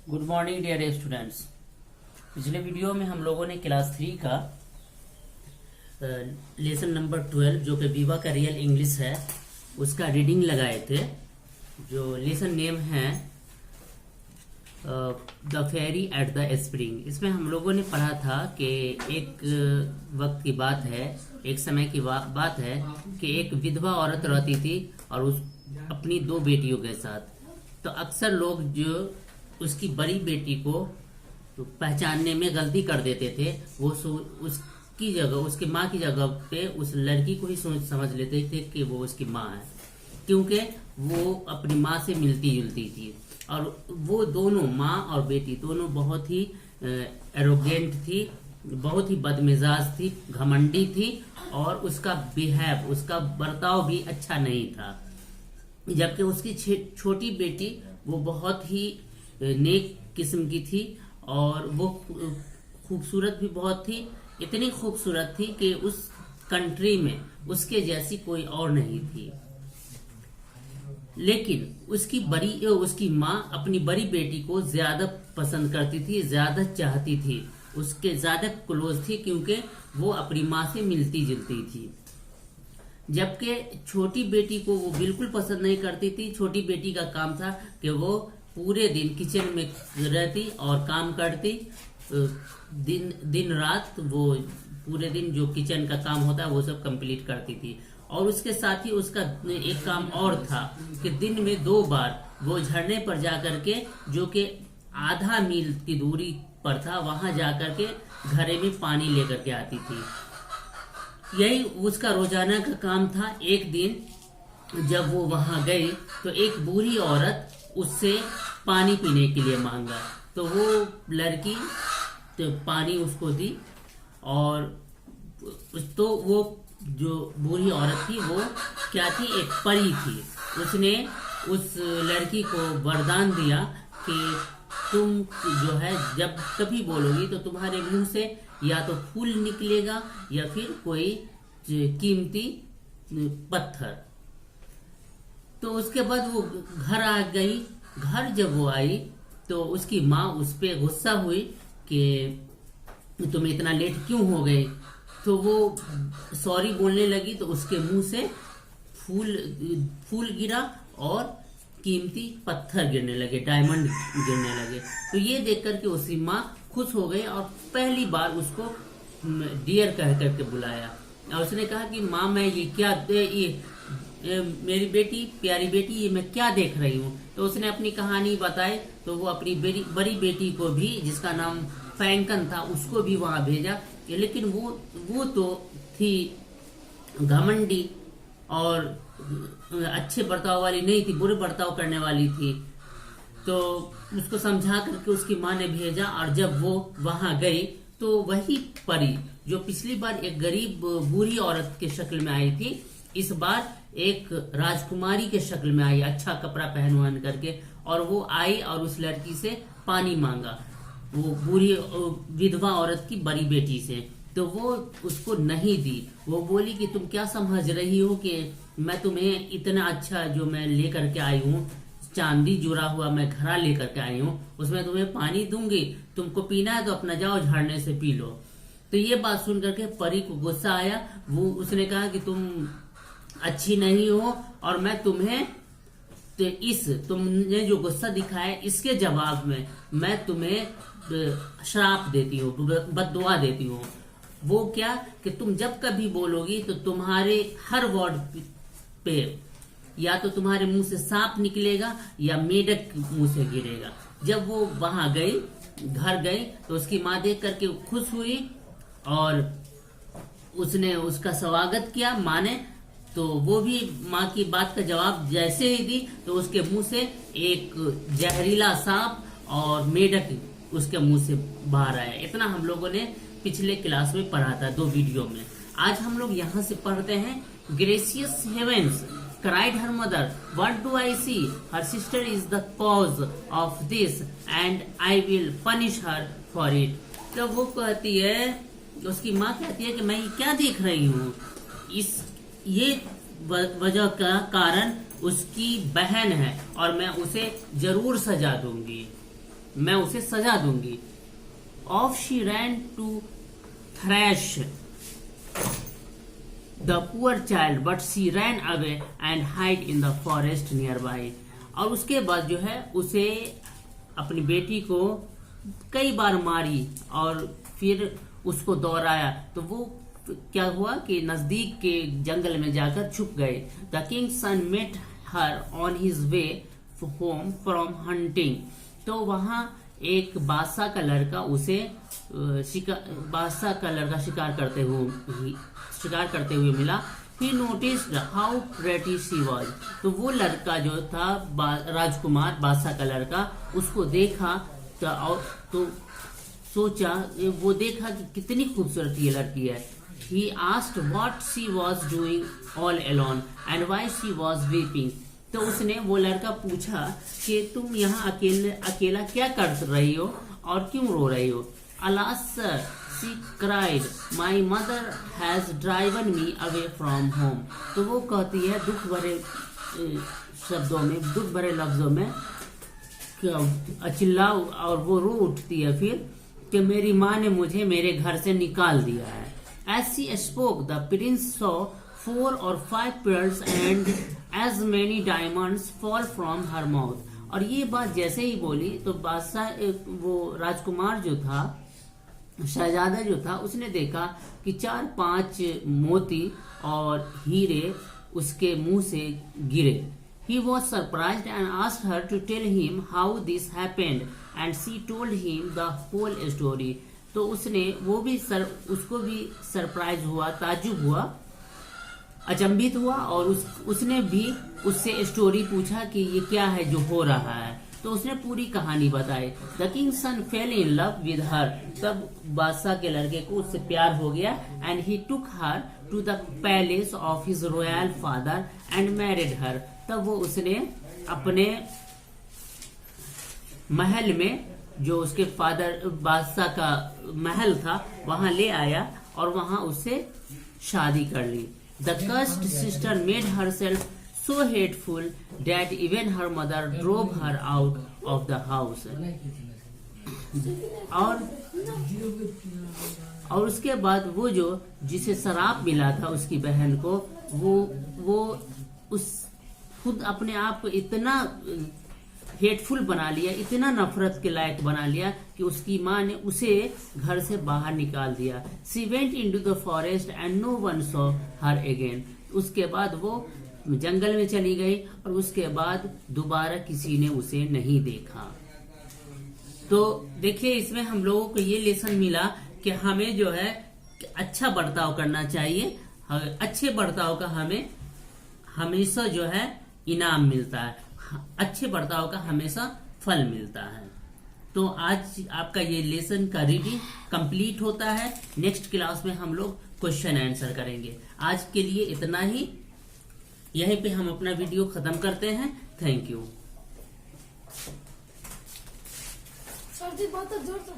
Good morning dear students. पिछले video में हम लोगों ने क्लास 3 का लेसन नंबर 12 जो कि विवा का रियल इंग्लिश है उसका रीडिंग लगाए थे। जो लेसन नेम है the fairy at the spring. इसमें हम लोगों ने पढ़ा था कि एक वक्त की बात है, एक समय की बात है कि एक विधवा औरत रहती थी और उस अपनी 2 बेटियों के साथ। तो अक्सर लोग जो उसकी बड़ी बेटी को पहचानने में गलती कर देते थे, वो उसकी जगह, उसकी माँ की जगह पे उस लड़की को ही सोच समझ लेते थे कि वो उसकी माँ है, क्योंकि वो अपनी माँ से मिलती जुलती थी। और वो दोनों, माँ और बेटी दोनों, बहुत ही एरोगेंट थी, बहुत ही बदमिजाज थी, घमंडी थी और उसका बिहेव, उसका बर्ताव भी अच्छा नहीं था। जबकि उसकी छोटी बेटी वो बहुत ही नेक किस्म की थी और वो खूबसूरत भी बहुत थी। इतनी खूबसूरत थी कि उस कंट्री में उसके जैसी कोई और नहीं थी। लेकिन उसकी माँ अपनी बड़ी बेटी को ज्यादा पसंद करती थी, ज्यादा चाहती थी, उसके ज्यादा क्लोज थी, क्योंकि वो अपनी माँ से मिलती जुलती थी। जबकि छोटी बेटी को वो बिल्कुल पसंद नहीं करती थी। छोटी बेटी का काम था कि वो पूरे दिन किचन में रहती और काम करती, दिन रात वो पूरे दिन जो किचन का काम होता है वो सब कंप्लीट करती थी। और उसके साथ ही उसका एक काम और था कि दिन में 2 बार वो झरने पर जाकर के, जो कि आधा मील की दूरी पर था, वहां जाकर के घड़े में पानी लेकर के आती थी। यही उसका रोजाना का काम था। एक दिन जब वो वहां गई तो एक बूढ़ी औरत उससे पानी पीने के लिए मांगा, तो वो लड़की तो पानी उसको दी। और तो वो जो बूढ़ी औरत थी वो क्या थी, एक परी थी। उसने उस लड़की को वरदान दिया कि तुम जो है जब कभी बोलोगी तो तुम्हारे मुंह से या तो फूल निकलेगा या फिर कोई कीमती पत्थर। तो उसके बाद वो घर आ गई। घर जब वो आई तो उसकी माँ उस पे गुस्सा हुई कि तुम इतना लेट क्यों हो गए। तो वो सॉरी बोलने लगी तो उसके मुंह से फूल गिरा और कीमती पत्थर गिरने लगे, डायमंड गिरने लगे। तो ये देख करके उसकी माँ खुश हो गई और पहली बार उसको डियर कह करके बुलाया। और उसने कहा कि माँ, मैं ये क्या, मेरी बेटी, प्यारी बेटी, ये मैं क्या देख रही हूँ। तो उसने अपनी कहानी बताई। तो वो अपनी बड़ी बेटी को भी, जिसका नाम फैंकन था, उसको भी वहां भेजा। लेकिन वो तो थी घमंडी और अच्छे बर्ताव वाली नहीं थी, बुरे बर्ताव करने वाली थी। तो उसको समझा करके उसकी माँ ने भेजा। और जब वो वहां गई तो वही परी जो पिछली बार एक गरीब बूढ़ी औरत के शक्ल में आई थी, इस बार एक राजकुमारी के शक्ल में आई, अच्छा कपड़ा पहनवान करके। और वो आई और उस लड़की से पानी मांगा, वो बूढ़ी विधवा औरत की बड़ी बेटी से। तो वो उसको नहीं दी। वो बोली कि तुम क्या समझ रही हो कि मैं तुम्हें इतना अच्छा जो मैं लेकर के आई हूँ, चांदी जुड़ा हुआ मैं घड़ा लेकर के आई हूँ, उसमें तुम्हें पानी दूंगी, तुमको पीना है तो अपना जाओ झरने से पी लो। तो ये बात सुन करके परी को गुस्सा आया। वो उसने कहा कि तुम अच्छी नहीं हो और मैं तुम्हें, तो तुमने जो गुस्सा दिखाया इसके जवाब में मैं तुम्हें श्राप देती हूँ, बद्दुआ देती हूँ। वो क्या कि तुम जब कभी बोलोगी तो तुम्हारे हर वर्ड पे या तो तुम्हारे मुंह से सांप निकलेगा या मेढक मुंह से गिरेगा। जब वो वहां गई, घर गई, तो उसकी माँ देख करके खुश हुई और उसने उसका स्वागत किया माँ ने। तो वो भी माँ की बात का जवाब जैसे ही दी तो उसके मुंह से एक जहरीला सांप और मेढक उसके मुंह से बाहर आया। इतना हम लोगों ने पिछले क्लास में पढ़ा था 2 वीडियो में। आज हम लोग यहाँ से पढ़ते हैं, gracious heavens cried her mother, what do I see? Her sister is the cause of this and I will punish her for it. तो वो कहती है, उसकी माँ कहती है कि मैं क्या देख रही हूँ, ये वजह का कारण उसकी बहन है और मैं उसे जरूर सजा दूंगी। मैं उसे सजा दूंगी। Off she ran to thrash the poor child but she ran away and hide in the forest nearby. और उसके बाद जो है उसे अपनी बेटी को कई बार मारी और फिर उसको दौड़ाया, तो वो क्या हुआ कि नजदीक के जंगल में जाकर छुप गए। The king's son met her on his way home from hunting. तो वहां एक बादशाह का लड़का उसे शिकार करते हुए मिला। He noticed how pretty she was। तो वो लड़का जो था राजकुमार, बादशाह का लड़का, उसको देखा तो सोचा, वो देखा कि कितनी खूबसूरत ये लड़की है। He asked what she was doing all alone and why she was weeping। तो उसने, वो लड़का पूछा कि तुम यहाँ अकेला क्या कर रही हो और क्यों रो रही हो। Alas sir, she cried, my mother has driven me away from home। तो वो कहती है दुख भरे लफ्जों में चिल्ला, और वो रो उठती है फिर कि मेरी माँ ने मुझे मेरे घर से निकाल दिया है। As she spoke, the prince saw 4 or 5 pearls and as many diamonds fall from her mouth। और ये बात जैसे ही बोली तो बादशाह, वो राजकुमार जो था, शहजादा जो था, उसने देखा कि 4-5 मोती और हीरे उसके मुंह से गिरे। He was surprised and asked her to tell him how this happened and she told him the whole story। तो उसको भी सरप्राइज हुआ, ताज्जुब हुआ, अचंभित हुआ, और उसने भी उससे स्टोरी पूछा कि ये क्या है जो हो रहा है। तो उसने पूरी कहानी बताई। The king's son fell in love with her. तब बादशाह के लड़के को उससे प्यार हो गया। And he took her to the palace of his royal father and married her. तब वो उसने अपने महल में, जो उसके फादर बादशाह का महल था, वहां ले आया और वहां उससे शादी कर ली। The cursed sister made herself so hateful that even her mother drove her out of the house। और उसके बाद वो जिसे शराब मिला था उसकी बहन को, वो उस खुद अपने आप को इतना हेटफुल बना लिया, इतना नफरत के लायक बना लिया कि उसकी माँ ने उसे घर से बाहर निकाल दिया। She went into the forest and no one saw her again। उसके बाद वो जंगल में चली गई और उसके बाद दोबारा किसी ने उसे नहीं देखा। तो देखिए, इसमें हम लोगों को ये लेसन मिला कि हमें जो है अच्छा बर्ताव करना चाहिए। अच्छे बर्ताव का हमें हमेशा जो है इनाम मिलता है, अच्छे बर्ताव का हमेशा फल मिलता है। तो आज आपका ये लेसन का रीडिंग कंप्लीट होता है। नेक्स्ट क्लास में हम लोग क्वेश्चन आंसर करेंगे। आज के लिए इतना ही, यहीं पे हम अपना वीडियो खत्म करते हैं। Thank you. सर जी बहुत जोर से